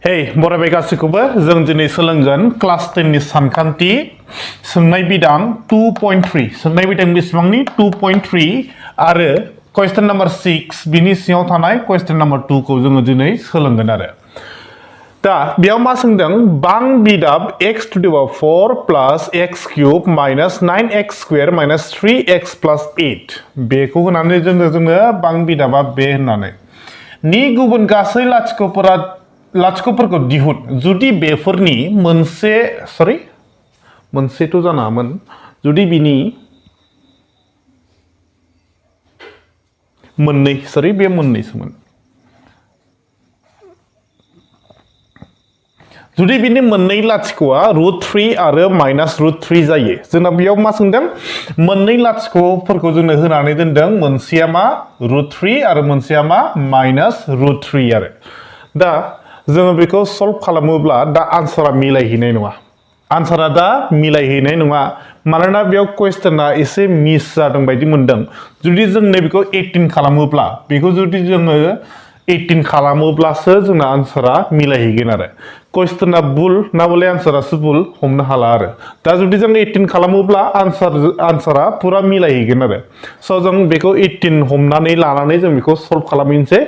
Hey, बराय गासिखौबो जों दिनै सोलोंगोन क्लास 10 नि सानखान्थि सोंनाय बिदां 2.3 सोंनाय बिदां बेसेबांनि 2.3 आरो क्वेश्चन नंबर 6 बिनि सिङाव थानाय क्वेश्चन नंबर 2 खौ जोङो दिनै सोलोंगोन आरो दा बेयाव मा सोंदों बां बिदाब x to the power 4 plus x cube minus 9x square minus 3x plus 8 बेखौ होनानै जोङो बां बिदाबा बे होननानै नि गुबुन गासै लाथिख'फोरखौ दिहुन जुदि बेफोरनि मोनसेथ' जानामोन जुदि बिनि मोननै बे मोननैसोमोन जुदि बिनि मोननै लाथिख'आ √3 आरो -√3 जायो जोंना बेयाव मा सोंदों मोननै लाथिख'फोरखौ जोंनो होनानै दोनदों मोनसेया मा √3 आरो मोनसेया मा -√3 आरो दा जोङो बेखौ सल्भ खालामोब्ला दा आन्सारा मिलायहैनाय नङा आन्सारा दा मिलायहैनाय नङा मानोना बेयाव क्वेश्चना एसे मिस जादों बायदि मोनदों जुदि जों बेखौ 18 खालामोब्ला बेखौ जुदि जोङो 18 खालामोब्लासो जोंना आन्सारा मिलायहैगोन आरो क्वेश्चना भुल ना बले आन्सारासो भुल हमनो हाला आरो दा जुदि जों 18 खालामोब्ला आन्सारा पुरा मिलायहैगोन आरो स' जों बेखौ 18 हमनानै लानानै जों बेखौ सल्भ खालामनोसै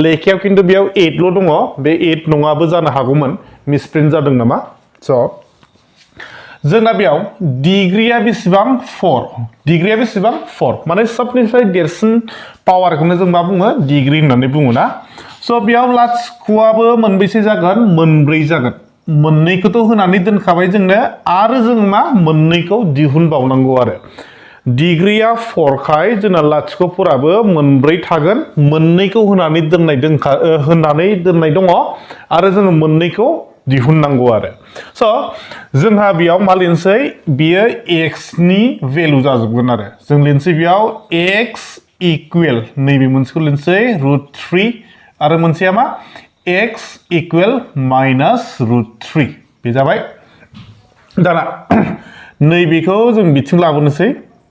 लेखायाव खिन्थु बेयाव 8 ल' दङ बे 8 नङाबो जानो हागौमोन मिसप्रिन्ट जादों नामा स' जोंना बेयाव डिग्रीया बेसेबां 4 डिग्रीया बेसेबां 4 माने सबनिफ्राय देरसिन पावारखौनो जों मा बुङो डिग्री होननानै बुङो ना स' बेयाव लाथिख'आबो मोनबेसे जागोन मोनब्रै जागोन मोननैखौथ' होनानै दोनखाबाय जोंनो आरो जों मा मोननैखौ दिहुनबावनांगौ आरो डिग्रीया 4 खाय जोंना लाथिख'फोराबो मोनब्रै थागोन मोननैखौ होनानै दोननाय दङ आरो जोङो मोननैखौ दिहुननांगौ आरो स' जोंहा बेयाव मा लिरनोसै बियो x नि भेलु जाजोबगोन आरो जों लिरनोसै बेयाव x इक्वेल नैबे मोनसेखौ लिरनोसै √3 आरो मोनसेया मा x इक्वेल -√3 बे जाबाय दाना नैबेखौ जों बिथिं लाबोनोसै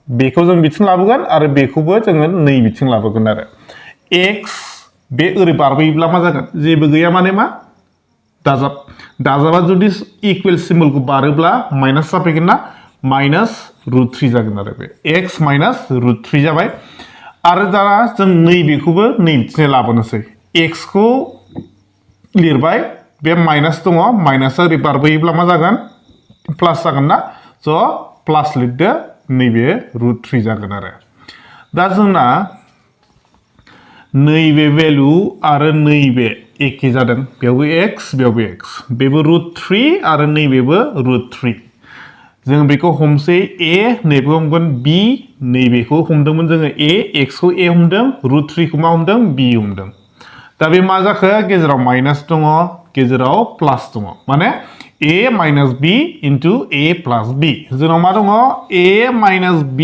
बेखौ जों बिथिं लाबोगोन आरो बेखौबो जोङो नै बिथिं लाबोगोन आरो x बे ओरै बारबोयोब्ला मा जागोन जेबो गैया माने मा दाजाबा जुदि इक्वेल सिम्बलखौ बारोब्ला माइनास जाफैगोन ना -√3 जागोन आरो बे x -√3 जाबाय आरो दाना जों नैबेखौबो नै बिथिं लाबोनोसै x खौ लिरबाय बे माइनास दङ माइनासआ ओरै बारबोयोब्ला मा जागोन प्लास जागोन ना स' प्लास लिरदो नैबे √3 जागोन आरो दा जोंना नैबे भेलु आरो नैबे एखे जादों बेयावबो x बेयावबो x बेबो √3 आरो नैबेबो √3 जों बेखौ हमसै a नैबेखौ हमगोन b नैबेखौ हमदोंमोन जोङो a x खौ a हमदों √3 खौ मा हमदों b हमदों दा बे मा जाखो गेजेराव माइनास दङ गेजेराव प्लास दङ माने a - b into a plus b जोंनाव मा दङ a - b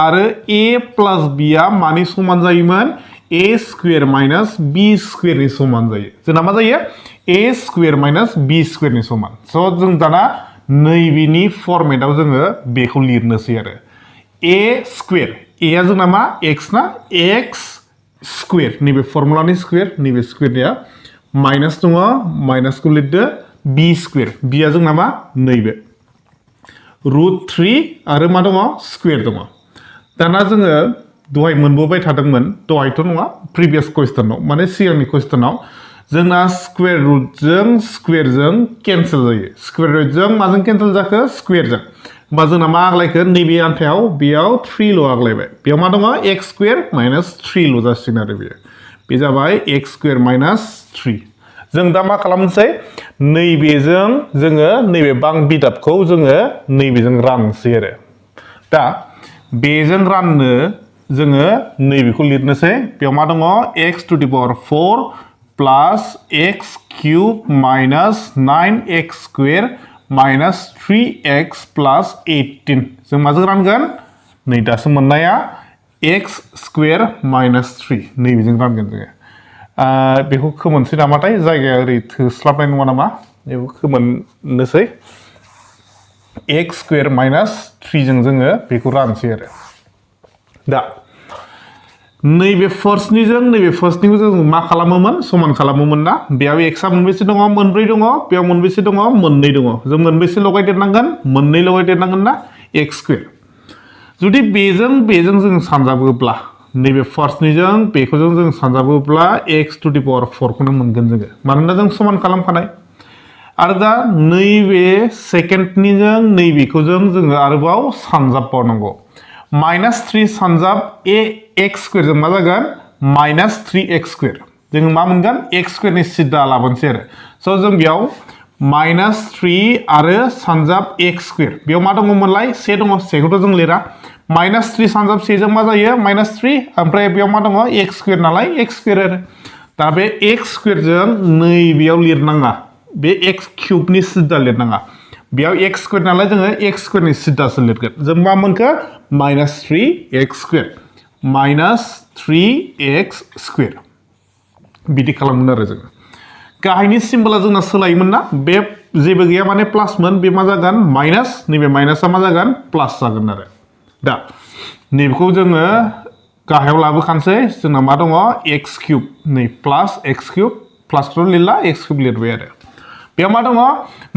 आरो a plus b आ मानि समान जायोमोन a square minus b square नि समान जायो जोंना मा जायो a square minus b square नि समान स' जों दाना नैबेनि फर्मेटाव जोङो बेखौ लिरनोसै आरो a square a आ जोंना मा x ना x square नैबे फर्मुलानि स्क्वेर नैबे स्क्वेरनिया माइनास दङ माइनासखौ लिरदो b square b आ जोंना मा नैबे √3 आरो मा दङ स्क्वेर दङ दाना जोङो दहाय मोनबोबाय थादोंमोन दहायथ' नङा प्रिभियास कुवेश्चनाव माने सिगांनि कुवेश्चनाव जोंना स्क्वेर रुटजों स्क्वेरजों केन्सेल जायो स्क्वेर रुटजों माजों केन्सेल जाखो स्क्वेरजों होमबा जोंना मा आग्लायखो नैबे आन्थायाव बेयाव 3 ल' आग्लायबाय बेयाव मा दङ x स्क्वेर -3 ल' जासिगोन आरो बे जाबाय x स्क्वेर -3 जों दा मा खालामनोसै नैबेजों जोङो नैबे बां बिदाबखौ जोङो नैबेजों राननोसै आरो दा बेजों राननो जोङो नैबेखौ लिरनोसै बेयाव मा दङ x to the power 4 plus x cube minus 9x square minus 3x plus 18 जों माजों रानगोन नै दासो मोननाया x square -3 नैबेजों रानगोन जोङो बेखौ खोमोनसै नामाथाय जायगाया ओरै थोस्लाबनाय नङा नामा बेखौ खोमोननोसै x square -3 जों जोङो बेखौ रानसै आरो दा नैबे फार्स्टनिजों नैबे फार्स्टनिखौ जों मा खालामोमोन समान खालामोमोन ना बेयाव एक्सआ मोनबेसे दङ मोनब्रै दङ बेयाव मोनबेसे दङ मोननै दङ जों मोनबेसे लगायदेरनांगोन मोननै लगायदेरनांगोन ना एक्स स्क्वायर जुदि बेजों जों सानजाबोब्ला नैबे फार्स्टनिजों बेखौ जों सानजाबोब्ला एक्स टु दि पावर 4 खौनो मोनगोन जोङो मानोना जों समान खालामखानाय आरो दा नैबे सेकेन्डनिजों नैबेखौ जोङो आरोबाव सानजाबबावनांगौ -3 सानजाब एक्स स्क्वायर जों मा जागोन -3x स्क्वायर जों मा मोनगोन x स्क्वायरनि सिदा लाबोनोसै आरो स' जों बेयाव -3 आरो सानजाब x स्क्वायर बेयाव मा दङमोनलाय से दङ सेखौथ' जों लिरा -3 सानजाब सेजों मा जायो -3 ओमफ्राय बेयाव मा दङ x स्क्वायर नालाय x स्क्वायर आरो दा बे x स्क्वायरजों नैबेयाव लिरनाङा बे x क्यूबनि सिदा लिरनाङा बेयाव x स्क्वायर नालाय जोङो x स्क्वायरनि सिदासो लिरगोन जों मा मोनखो -3x स्क्वायर -3x स्क्वायर बिदि खालामगोन आरो जोङो गाहायनि सिम्बला जोंना सोलायोमोन ना बे जेबो गैया माने प्लासमोन बे मा जागोन माइनास नैबे माइनासआ मा जागोन प्लास जागोन आरो दा नैबेखौ जोङो गाहायाव लाबोखानोसै जोंना मा दङ x क्यूब नै प्लास x क्यूब प्लासखौथ' लिरला x क्यूब लिरबाय आरो बेयाव मा दङ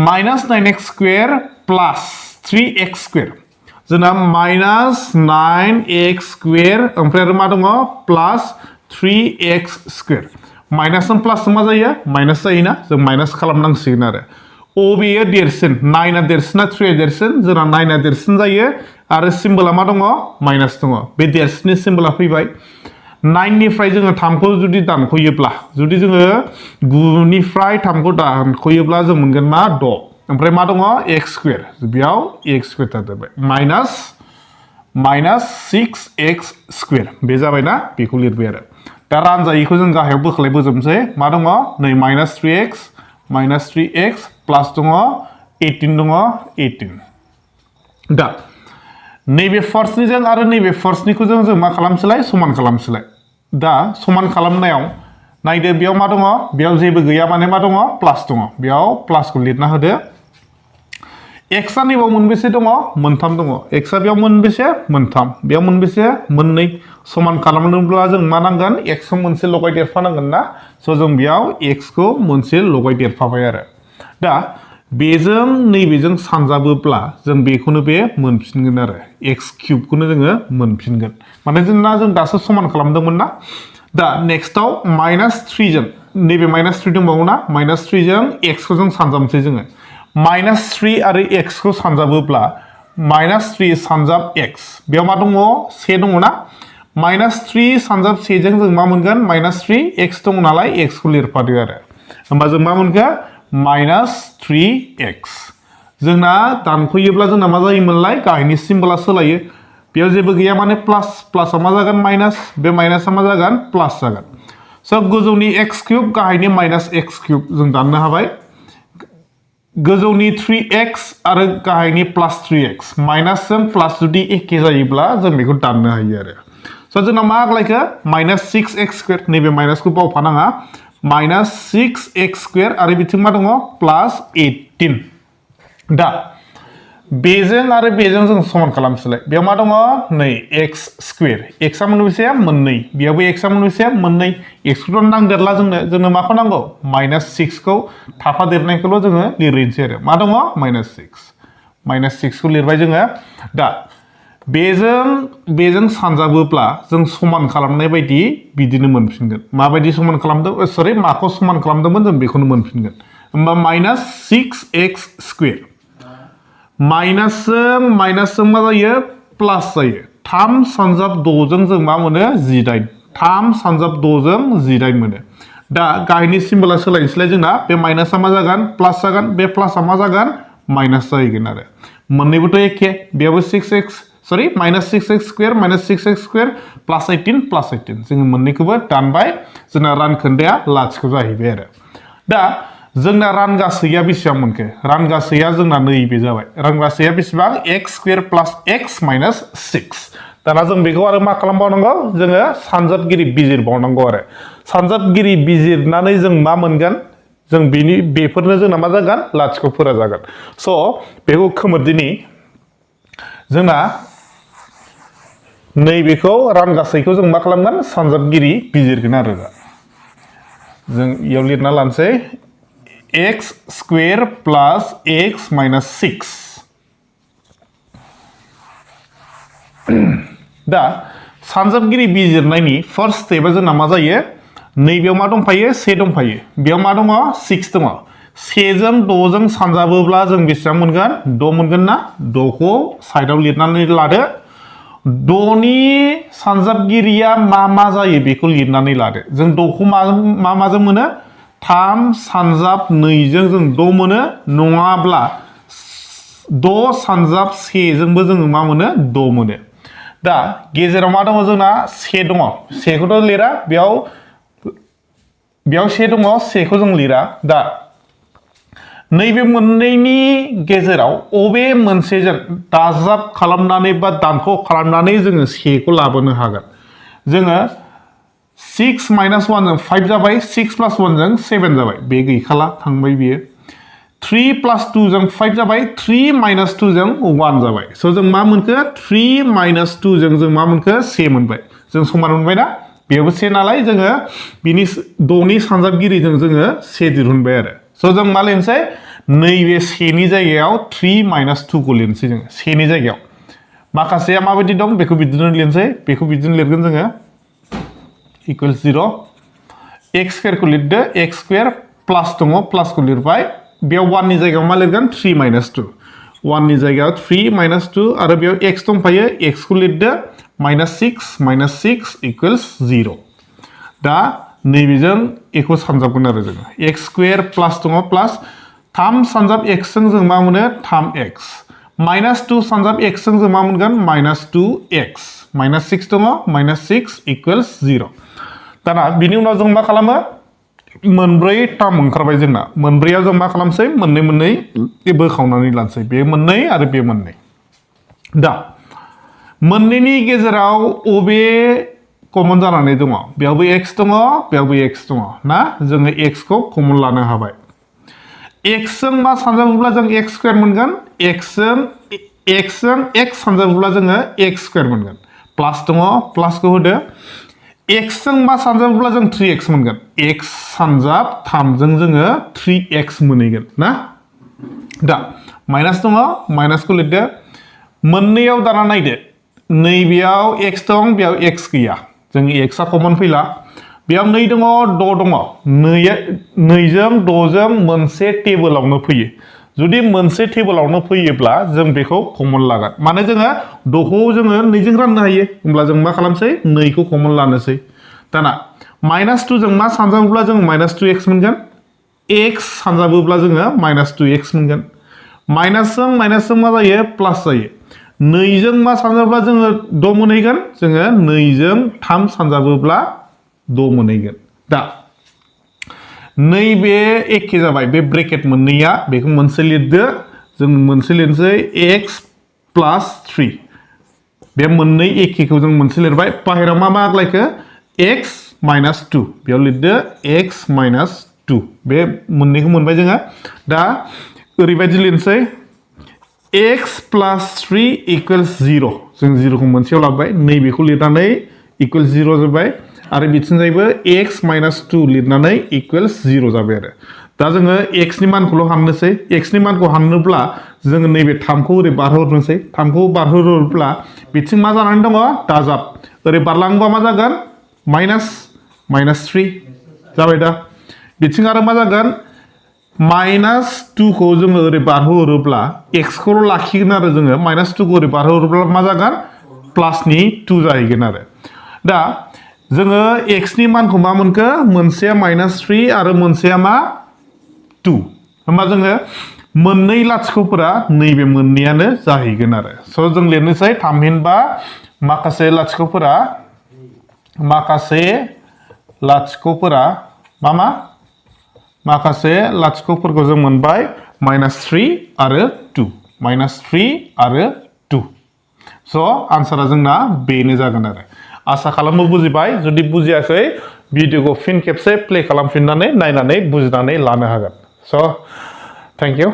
-9x स्क्वायर प्लास 3x स्क्वायर जोंना -9x स्क्वायर ओमफ्राय आरो मा दङ प्लास 3x स्क्वायर माइनासजों प्लासजों मा जायो माइनास जायोना जों माइनास खालामनांसिगोन आरो अबेयो देरसिन 9आ देरसिन ना 3आ देरसिन जोंना 9आ देरसिन जायो आरो सिम्बला मा दङ माइनास दङ बे देरसिननि सिम्बला फैबाय 9निफ्राय जोङो 3खौ जुदि दानख'योब्ला जुदि जोङो 9निफ्राय 3खौ दानख'योब्ला जों मोनगोन मा 6 ओमफ्राय मा दङ x स्क्वायर बेयाव x स्क्वायर थादेरबाय -6x स्क्वायर बे जाबायना बेखौ लिरबाय आरो दा रानजायैखौ जों गाहायाव बोख्लाय बोजोबनोसै मा दङ नै -3x प्लास दङ 18 दङ 18 दा नैबे फार्स्टनिजों आरो नैबे फार्स्टनिखौ जों मा खालामसैलाय समान खालामसैलाय दा समान खालामनायाव नायदो बेयाव मा दङ बेयाव जेबो गैया माने मा दङ प्लास दङ बेयाव प्लासखौ लिरना होदो एक्सआ नैबाव मोनबेसे दङ मोनथाम दङ एक्सआ बेयाव मोनबेसे मोनथाम बेयाव मोनबेसे मोननै समान खालामनोब्ला जों मा नांगोन एक्सखौ मोनसे लगायदेरफानांगोन ना स' जों बेयाव एक्सखौ मोनसे लगायदेरफाबाय आरो दा बेजों नैबेजों सानजाबोब्ला जों बेखौनो बे मोनफिनगोन आरो एक्स क्यूबखौनो जोङो मोनफिनगोन माने जों दासो समान खालामदोंमोन ना दा नेक्स्टआव -3 जों नैबे -3 दंबावो ना -3 जों एक्सखौ जों सानजाबनोसै जोङो -3 आरो x खौ सानजाबोब्ला -3 सानजाब x बेयाव मा दङ से दङ ना -3 सानजाब से जों मा मोनगोन -3x दङ नालाय x खौ लिरफादो आरो होमबा जों मा मोनखो -3x जोंना दानख'योब्ला जोंना मा जायोमोनलाय गाहायनि सिम्बला सोलायो बेयाव जेबो गैया माने प्लासआ मा जागोन माइनास बे माइनासआ मा जागोन प्लास जागोन स' गोजौनि x क्यूब गाहायनि -x क्यूब जों दाननो हाबाय गोजौनि 3x आरो गाहायनि +3x माइनासजों प्लास जुदि एखे जायोब्ला जों बेखौ दाननो हायो आरो स' जोंना मा आग्लायखो -6x स्क्वायर नैबे माइनासखौ बावफानाङा -6x स्क्वायर आरो बिथिं मा दङ +18 दा बेजों आरो बेजों जों समान खालामसैलाय बेयाव मा दङ नै x स्क्वायर xआ मोनबेसे मोननै बेयावबो xआ मोनबेसे मोननै xखौथ' नांदेरला जोंनो माखौ नांगौ -6खौ थाफादेरनायखौल' जोङो लिरहैनोसै आरो मा दङ -6 खौ लिरबाय जोङो दा बेजों सानजाबोब्ला जों समान खालामनाय बायदि बिदिनो मोनफिनगोन माबायदि समान खालामदों सरि माखौ समान खालामदोंमोन जों बेखौनो मोनफिनगोन होमबा -6x स्क्वायर माइनासजों मा जायो प्लास जायो 3 सानजाब 6 जों मा मोनो 18 3 सानजाब 6 जों 18 मोनो दा गाहायनि सिम्बला सोलायनोसैलाय जोंना बे माइनासआ मा जागोन प्लास जागोन बे प्लासआ मा जागोन माइनास जाहैगोन आरो मोननैबोथ' एखे बेयावबो -6x स्क्वायर -6x स्क्वायर +18 जोङो मोननैखौबो दानबाय जोंना रानखोन्दाया लाथिख' जाहैबाय आरो दा जोंना रानगासैया बेसेबां मोनखो रानगासैया जोंना नैबे जाबाय रानगासैया बेसेबां x स्क्वायर प्लास x माइनास 6 दाना जों बेखौ आरो मा खालामबावनांगौ जोङो सानजाबगिरि बिजिरबावनांगौ आरो सानजाबगिरि बिजिरनानै जों मा मोनगोन जों बेफोरनो जोंना मा जागोन लाथिख'फोरा जागोन स' बेखौ खोमोरदिनि जोंना नैबेखौ रानगासैखौ जों मा खालामगोन सानजाबगिरि बिजिरगोन आरो दा जों इयाव लिरना लानोसै x square plus x minus 6 दा सानजाबगिरि बिजिरनायनि फर्स्ट स्टेपआ जोंना मा जायो नैबेयाव मा दंफायो से दंफायो बेयाव मा दङ 6 दङ 1 जों 6 जों सानजाबोब्ला जों बेसेबां मोनगोन 6 मोनगोन ना 6 खौ साइडआव लिरनानै लादो 6 नि सानजाबगिरिया मा जायो बेखौ लिरनानै लादो जों 6 खौ माजों मोनो 3 सानजाब 2 जों 6 मोनो नङाब्ला 6 सानजाब 1 जोंबो जों मा मोनो 6 मोनो दा गेजेराव मा दङ जोंना से दङ सेखौथ' लिरा बेयाव से दङ सेखौ जों लिरा दा नैबे मोननैनि गेजेराव अबे मोनसेजों दाजाब खालामनानै बा दानख' खालामनानै जोङो सेखौ लाबोनो हागोन जोङो 6 माइनस 1 जों 5 जाबाय 6 प्लस 1 जों 7 जाबाय बे गैखाला थांबाय बियो 3 प्लस 2 जों 5 जाबाय 3 माइनस 2 जों 1 जाबाय स' जों मा मोनखो 3 माइनस 2 जों मा मोनखो से मोनबाय जों समान मोनबाय ना बेयावबो से नालाय जोङो बिनि 6 नि सानजाबगिरिजों जोङो से दिहुनबाय आरो स' जों मा लिरनोसै नैबे सेनि जायगायाव 3 माइनस 2 खौ लिरनोसै जोङो सेनि जायगायाव माखासेया माबायदि दं बेखौ बिदिनो लिरनोसै बेखौ बिदिनो लिरगोन जोङो इकुवेल्स 0 x स्क्वायर खौ लिरदो x स्क्वायर प्लास दङ प्लासखौ लिरबाय बेयाव 1 नि जायगायाव मा लिरगोन 3 माइनस 2 1 नि जायगायाव 3 माइनस 2 आरो बेयाव x दंफायो x खौ लिरदो माइनस 6 इकुवेल्स 0 दा नैबेजों एखौ सानजाबगोन आरो जोङो x स्क्वायर प्लास दङ प्लास 3 सानजाब x जों जों मा मोनो 3x माइनस 2 सानजाब x जों जों मा मोनगोन माइनस 2x माइनस 6 दङ माइनस 6 इकुवेल्स 0 दाना बिनि उनाव जों मा खालामो मोनब्रै टार्म ओंखारबाय जोंना मोनब्रैयाव जों मा खालामसै मोननै बोखावनानै लानोसै बे मोननै आरो बे मोननै दा मोननैनि गेजेराव अबे कमन जानानै दङ बेयावबो x दङ बेयावबो x दङ ना जोङो x खौ कमन लानो हाबाय x जों मा सानजाबोब्ला जों x स्क्वायर मोनगोन x जों x सानजाबोब्ला जोङो x स्क्वायर मोनगोन प्लास दङ प्लासखौ होदो x जों मा सानजाबोब्ला जों 3x मोनगोन x सानजाब 3 जों जोङो 3x मोनहैगोन ना दा माइनास दङ माइनासखौ लिरदो मोननैयाव दाना नायदो नैबेयाव x दं बेयाव x गैया जों x आ कमन फैला बेयाव 2 दङ 6 दङ 2 जों 6 जों मोनसे टेबोलावनो फैयो जुदि मोनसे टेबोलावनो फैयोब्ला जों बेखौ कमन लागोन माने जोङो 6 खौ जोङो 2 जों राननो हायो होमब्ला जों मा खालामसै 2 खौ कमन लानोसै दाना माइनस 2 जों मा सानजाबोब्ला जों माइनस 2x मोनगोन x सानजाबोब्ला जोङो माइनस 2x मोनगोन माइनसजों मा जायो प्लास जायो 2 जों मा सानजाबोब्ला जोङो 6 मोनहैगोन जोङो 2 जों 3 सानजाबोब्ला 6 मोनहैगोन दा नैबे एखे जाबाय बे ब्रेकेट मोननैया बेखौ मोनसे लिरदो जों मोनसे लिरनोसै x प्लस 3 बे मोननै एखेखौ जों मोनसे लिरबाय बाहेराव मा आग्लायखो x माइनस 2 बेयाव लिरदो x माइनस 2 बे मोननैखौ मोनबाय जोङो दा ओरैबायदि लिरनोसै x प्लस 3 इकुवेल्स 0 जों 0 खौ मोनसेयाव लाबाय नैबेखौ लिरनानै इकुवेल्स 0 जाबाय आरो बिथिंजायबो x माइनस 2 लिरनानै इकुवेल्स 0 जाबाय आरो दा जोङो x नि मानखौल' हाननोसै x नि मानखौ हाननोब्ला जोङो नैबे 3 खौ ओरै बारहोहरनोसै 3 खौ बारहोहरोब्ला बिथिं मा जानानै दङ दाजाब ओरै बारलाङोबा मा जागोन माइनास 3 जाबाय दा बिथिं आरो मा जागोन माइनास 2 खौ जोङो ओरै बारहोहरोब्ला x खौल' लाखिगोन आरो जोङो माइनास 2 खौ ओरै बारहोहरोब्ला मा जागोन प्लासनि 2 जाहैगोन आरो दा जोङो x नि मानखौ मा मोनखो मोनसेया माइनास 3 आरो मोनसेया मा 2 होमबा जोङो मोननै लाथिख'फोरा नैबे मोननैयानो जाहैगोन आरो स' जों लिरनोसै थामहिनबा माखासे लाथिख'फोरा माखासे लाथिख'फोरखौ जों मोनबाय माइनास 3 आरो 2 स' आन्सारा जोंना बेनो जागोन आरो आसा खालामो बुजिबाय जुदि बुजियाखै भिडिअखौ फिन खेबसे प्ले खालामफिननानै नायनानै बुजिनानै लानो हागोन स' थेंक इउ